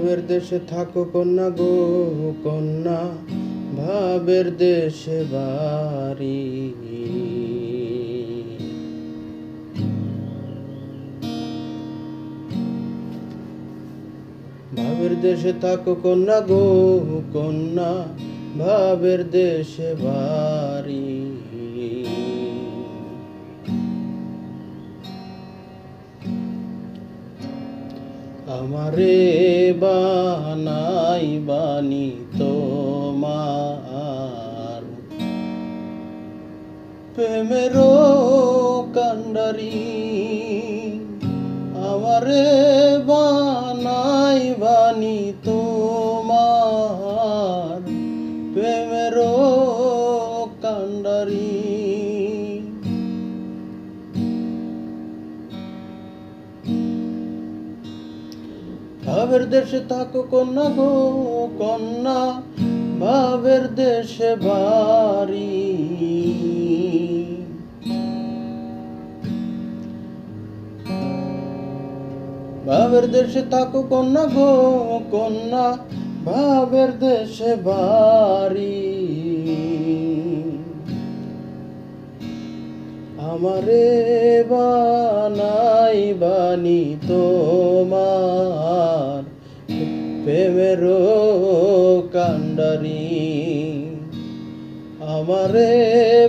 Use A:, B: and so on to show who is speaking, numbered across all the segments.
A: ভাবের দেশে থাকো কন্যা গো কন্যা, ভাবের দেশে বাড়ি। ভাবের দেশে থাকো কন্যা গো কন্যা, ভাবের দেশে বাড়ি। আমারে বানাই বানি তোমার প্রেমেরও কান্ডারি। আমারে বানাই বানি তোমার প্রেমেরও কান্ডারি। ভাবের দেশে থাকো কন্যা গো কন্যা, ভাবের দেশে বাড়ি। ভাবের দেশে থাকো কন্যা গো কন্যা, ভাবের দেশে বাড়ি। আমারে বানাই বানি তোমার প্রেমেরও কান্ডারি। আমারে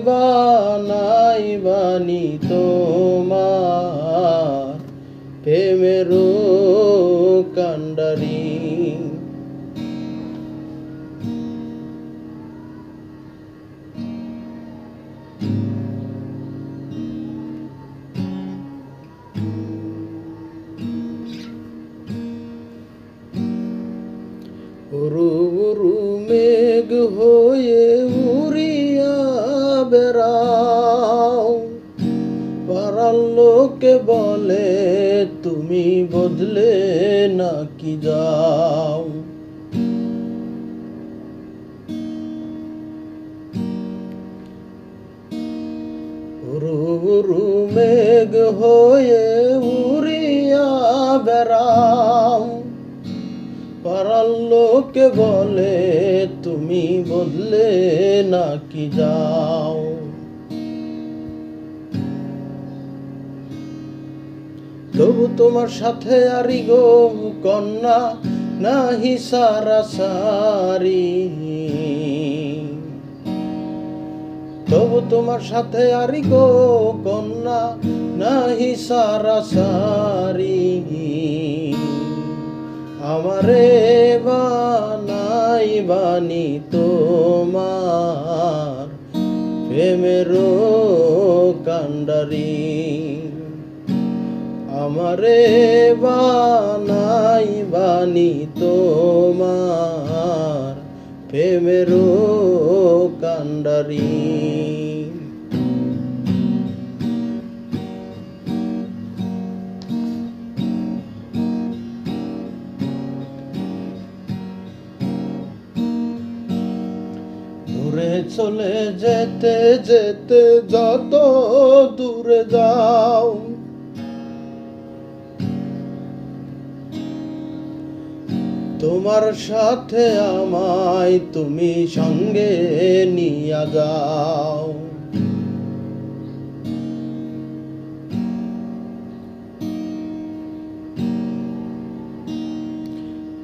A: বানাই বানি তোমার প্রেমেরও কান্ডারি। উরু উরু মেঘ হয়ে উড়িয়া বেড়াও, পাড়ার লোকে বলে তুমি বদলে নাকি যাও। উরু উরু মেঘ হয়ে উড়িয়া বেড়াও, পাড়ার লোকে বলে তুমি বদলে নাকি যাও। তবু তোমার সাথে আরি গো কন্যা, নাহি সারা সারি। তবু তোমার সাথে আরি গো কন্যা, নাহি সারা সারি। আমারে বানাই বানি তোমার প্রেমেরও কান্ডারি। আমারে বানাই বানি তোমার প্রেমেরও কান্ডারি। দূরে চলে যেতে যেতে যত দূরে যাও, তোমার সাথে আমায় তুমি সঙ্গে নিয়া যাও।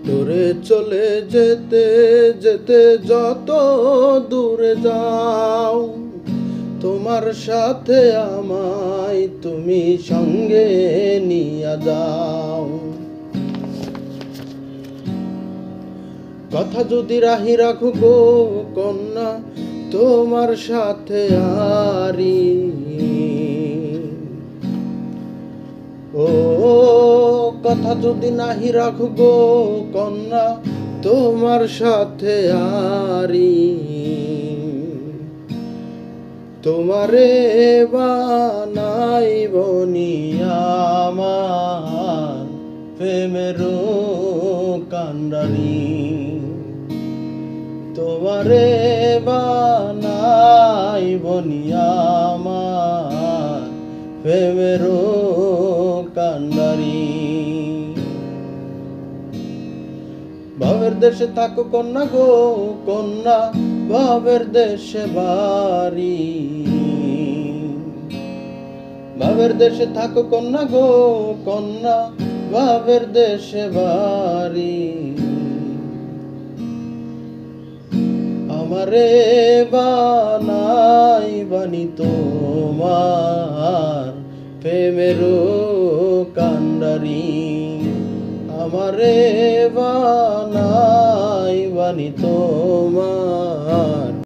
A: দূরে চলে যেতে যেতে যত দূরে যাও, তোমার সাথে আমায় তুমি সঙ্গে নিয়া যাও। কথা যদি রাহি রাখো গো কন্যা, তোমার সাথে আরি। ও কথা যদি নাহি রাখো গো কন্যা, তোমার সাথে আরি। তোমারে বানাই বনি আমার প্রেমেরও কান্ডারি। তোমারে বানাই বনি আমার প্রেমেরও কান্ডারি। দেশে থাকো কন্যা গো কন্যা, ভাবের দেশে বাড়ি। ভাবের দেশে থাকো কন্যা গো কন্যা, ভাবের দেশে বাড়ি। আমারে বানাই বানি তোমার প্রেমের কান্ডারি। আমারে বানাই বানি তোমার